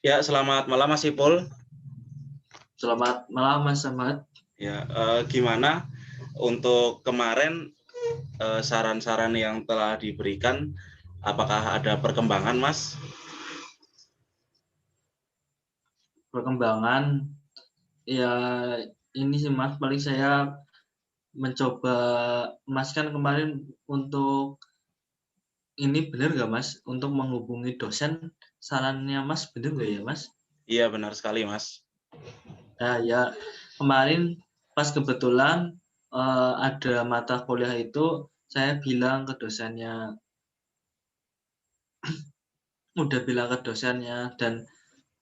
Ya, selamat malam Mas Ipul. Selamat malam Mas Ahmad. Ya, gimana untuk kemarin saran-saran yang telah diberikan? Apakah ada perkembangan, Mas? Perkembangan ya ini sih Mas, paling saya mencoba Mas kan kemarin untuk ini benar nggak Mas, untuk menghubungi dosen, sarannya Mas benar nggak ya Mas? Iya, benar sekali, Mas. Nah ya kemarin pas kebetulan ada mata kuliah itu saya bilang ke dosennya, udah bilang ke dosennya dan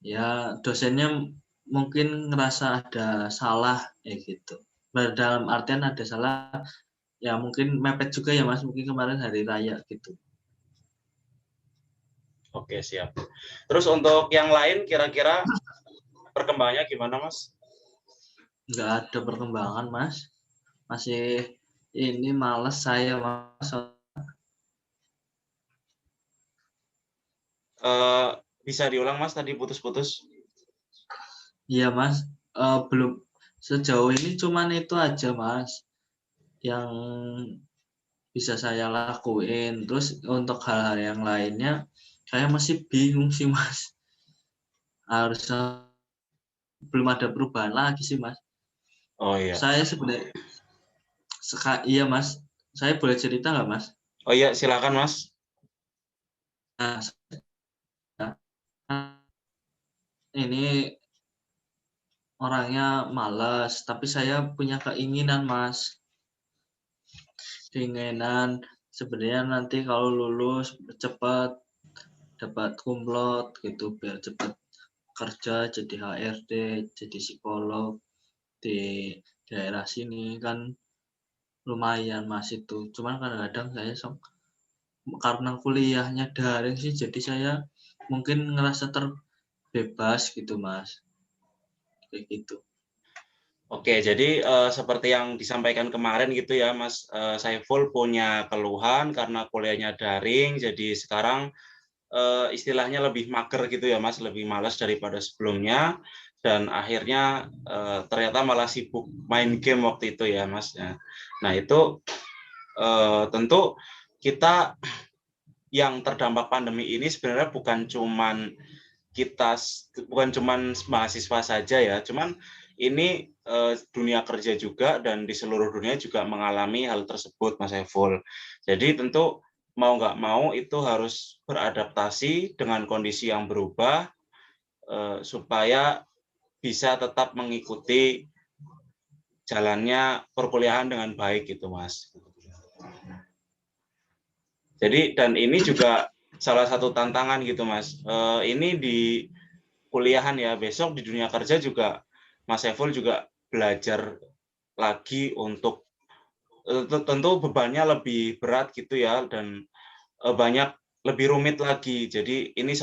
ya dosennya mungkin ngerasa ada salah kayak gitu. Dalam artian ada salah, ya mungkin mepet juga ya Mas, mungkin kemarin hari raya gitu. Oke, siap. Terus untuk yang lain kira-kira perkembangannya gimana, Mas? Nggak ada perkembangan Mas, masih ini males saya Mas. Bisa diulang, Mas, tadi putus-putus. Iya Mas, belum sejauh ini cuman itu aja Mas, yang bisa saya lakuin. Terus untuk hal-hal yang lainnya, saya masih bingung sih Mas, harusnya belum ada perubahan lagi sih Mas. Oh iya. Saya sebenarnya iya Mas, saya boleh cerita nggak Mas? Oh iya, silakan, Mas. Nah, ini orangnya malas, tapi saya punya keinginan Mas. Keinginan sebenarnya nanti kalau lulus cepat dapat kumlot gitu, biar cepat kerja jadi HRD, jadi psikolog di daerah sini kan lumayan Mas itu. Cuman kadang-kadang saya karena kuliahnya daring sih, jadi saya mungkin ngerasa terbebas gitu Mas, kayak gitu. Oke, jadi seperti yang disampaikan kemarin gitu ya, Mas Saiful punya keluhan karena kuliahnya daring, jadi sekarang istilahnya lebih mager gitu ya Mas, lebih malas daripada sebelumnya, dan akhirnya ternyata malah sibuk main game waktu itu ya Mas. Nah itu tentu kita yang terdampak pandemi ini sebenarnya bukan cuman mahasiswa saja ya, cuman ini dunia kerja juga dan di seluruh dunia juga mengalami hal tersebut Mas Saiful. Jadi tentu mau nggak mau itu harus beradaptasi dengan kondisi yang berubah supaya bisa tetap mengikuti jalannya perkuliahan dengan baik gitu Mas. Jadi dan ini juga salah satu tantangan gitu Mas. Ini di kuliahan ya, besok di dunia kerja juga Mas Saiful juga belajar lagi untuk tentu bebannya lebih berat gitu ya, dan banyak lebih rumit lagi. Jadi ini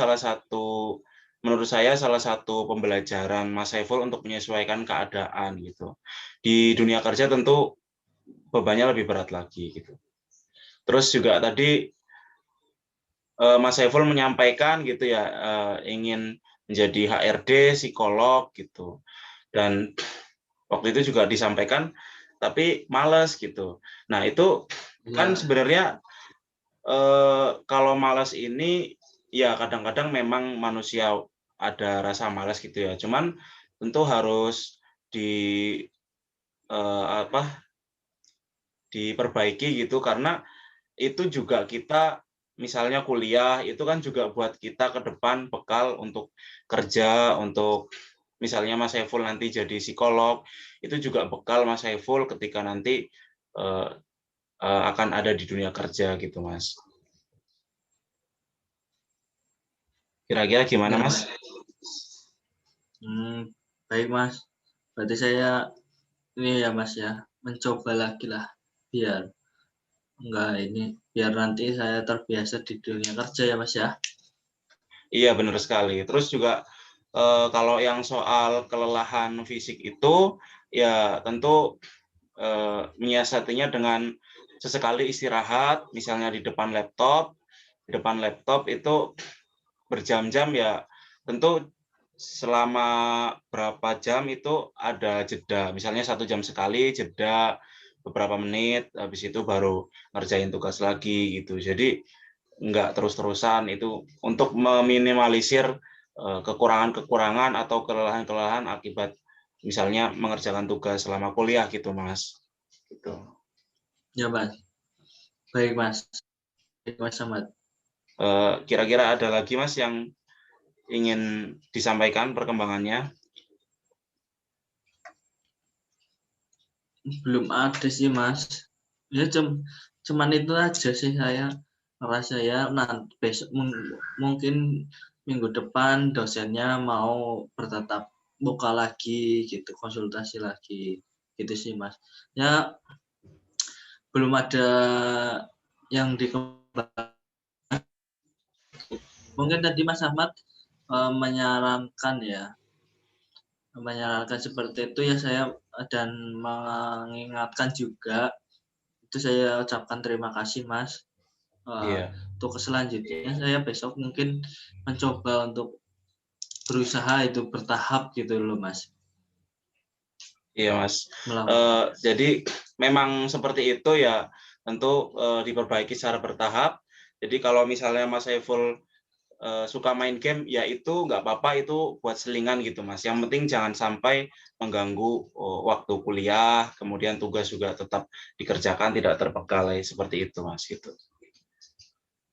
menurut saya salah satu pembelajaran Mas Saiful untuk menyesuaikan keadaan gitu. Di dunia kerja tentu bebannya lebih berat lagi gitu. Terus juga tadi Mas Saiful menyampaikan gitu ya, ingin menjadi HRD, psikolog gitu. Dan waktu itu juga disampaikan, tapi males gitu. Nah itu kan Ya, sebenarnya kalau malas ini ya kadang-kadang memang manusia ada rasa malas gitu ya. Cuman tentu harus di apa diperbaiki gitu karena itu juga kita misalnya kuliah itu kan juga buat kita ke depan bekal untuk kerja, untuk misalnya Mas Saiful nanti jadi psikolog, itu juga bekal Mas Saiful ketika nanti eh, akan ada di dunia kerja gitu Mas. Kira-kira gimana ya Mas? Mas. Baik Mas. Berarti saya ini ya Mas ya, mencoba lagi lah biar enggak ini, biar nanti saya terbiasa di dunia kerja ya Mas ya. Iya benar sekali. Terus juga kalau yang soal kelelahan fisik itu ya tentu menyiasatinya dengan sesekali istirahat, misalnya di depan laptop. Di depan laptop itu berjam-jam ya tentu selama berapa jam itu ada jeda. Misalnya 1 jam sekali jeda beberapa menit, habis itu baru ngerjain tugas lagi gitu. Jadi nggak terus-terusan itu untuk meminimalisir kekurangan-kekurangan atau kelelahan-kelelahan akibat misalnya mengerjakan tugas selama kuliah gitu, Mas. Gitu. Ya, Mas. Baik, Mas. Baik, Mas Ahmad. Kira-kira ada lagi, Mas, yang ingin disampaikan perkembangannya? Belum ada sih, Mas. Ya, cuman itu aja sih saya ngerasa ya. Nanti besok mungkin minggu depan dosennya mau bertatap muka lagi gitu, konsultasi lagi gitu sih, Mas. Ya, belum ada yang dikembangkan. Mungkin tadi Mas Ahmad menyarankan seperti itu ya, saya dan mengingatkan juga itu saya ucapkan terima kasih, Mas. Iya, Untuk selanjutnya saya besok mungkin mencoba untuk berusaha itu bertahap gitu loh, Mas. iya, Mas. Melakukan. Jadi memang seperti itu ya, tentu diperbaiki secara bertahap. Jadi kalau misalnya Mas Saiful suka main game, ya itu nggak apa-apa, itu buat selingan gitu, Mas. Yang penting jangan sampai mengganggu waktu kuliah, kemudian tugas juga tetap dikerjakan, tidak terbengkalai seperti itu, Mas. Gitu.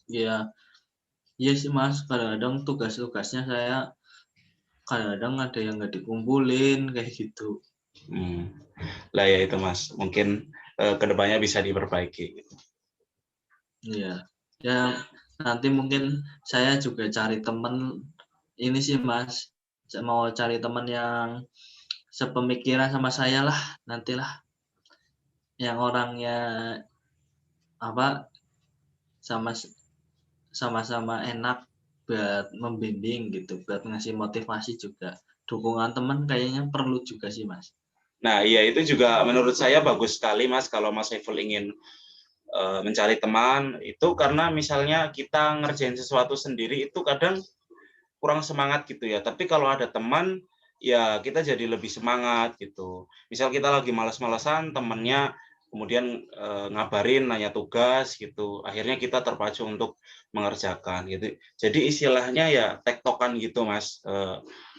Iya, iya sih, Mas. Kadang-kadang tugas-tugasnya saya kadang-kadang ada yang nggak dikumpulin kayak gitu. Lah ya itu, Mas. Mungkin kedepannya bisa diperbaiki. Iya. Ya, nanti mungkin saya juga cari temen ini sih, Mas. Saya mau cari teman yang sepemikiran sama saya lah, nantilah. Yang orangnya apa sama-sama enak buat membimbing gitu, buat ngasih motivasi juga. Dukungan teman kayaknya perlu juga sih, Mas. Nah, iya itu juga menurut saya bagus sekali, Mas, kalau Mas Saiful ingin mencari teman, itu karena misalnya kita ngerjain sesuatu sendiri itu kadang kurang semangat gitu ya. Tapi kalau ada teman, ya kita jadi lebih semangat gitu. Misal kita lagi malas-malasan, temennya kemudian ngabarin, nanya tugas gitu. Akhirnya kita terpacu untuk mengerjakan gitu. Jadi istilahnya ya tektokan gitu, Mas.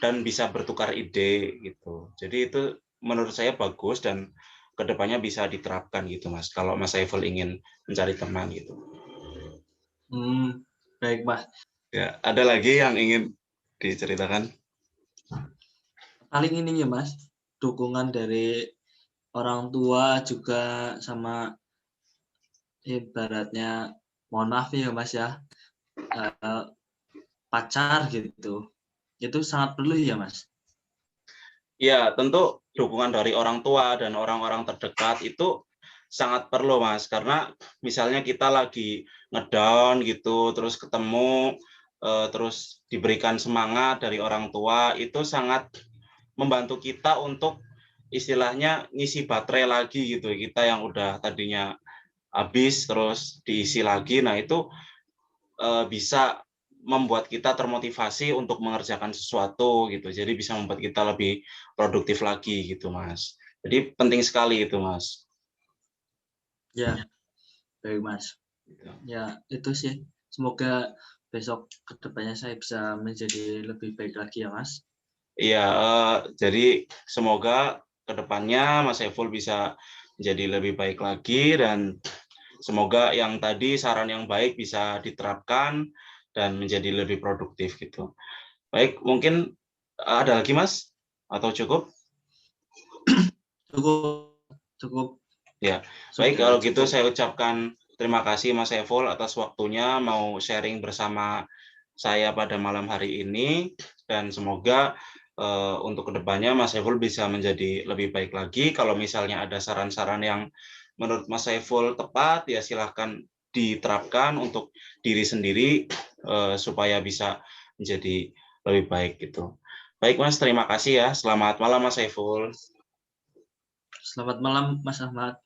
Dan bisa bertukar ide gitu. Jadi itu menurut saya bagus dan kedepannya bisa diterapkan gitu, Mas. Kalau Mas Saiful ingin mencari teman gitu. Baik, Mas. Ya, ada lagi yang ingin diceritakan? Paling ini ya, Mas, dukungan dari orang tua juga sama ibaratnya, mohon maaf ya, Mas ya, pacar gitu. Itu sangat perlu ya, Mas? Ya, tentu dukungan dari orang tua dan orang-orang terdekat itu sangat perlu, Mas. Karena misalnya kita lagi ngedown gitu, terus ketemu, terus diberikan semangat dari orang tua, itu sangat membantu kita untuk istilahnya ngisi baterai lagi gitu. Kita yang udah tadinya habis, terus diisi lagi. Nah, itu bisa membuat kita termotivasi untuk mengerjakan sesuatu gitu. Jadi bisa membuat kita lebih produktif lagi gitu, Mas. Jadi penting sekali itu, Mas. Ya, baik, Mas. Gitu. Ya, itu sih. Semoga besok kedepannya saya bisa menjadi lebih baik lagi ya, Mas. Iya, jadi semoga kedepannya Mas Saiful bisa menjadi lebih baik lagi dan semoga yang tadi saran yang baik bisa diterapkan dan menjadi lebih produktif gitu. Baik, mungkin ada lagi, Mas? Atau cukup? Cukup, cukup. Ya, baik Sudah kalau gitu cukup. saya ucapkan terima kasih Mas Saiful atas waktunya mau sharing bersama saya pada malam hari ini dan semoga untuk kedepannya Mas Saiful bisa menjadi lebih baik lagi. Kalau misalnya ada saran-saran yang menurut Mas Saiful tepat, ya silahkan diterapkan untuk diri sendiri supaya bisa menjadi lebih baik gitu. Baik Mas, terima kasih ya. Selamat malam Mas Saiful. Selamat malam, Mas Ahmad.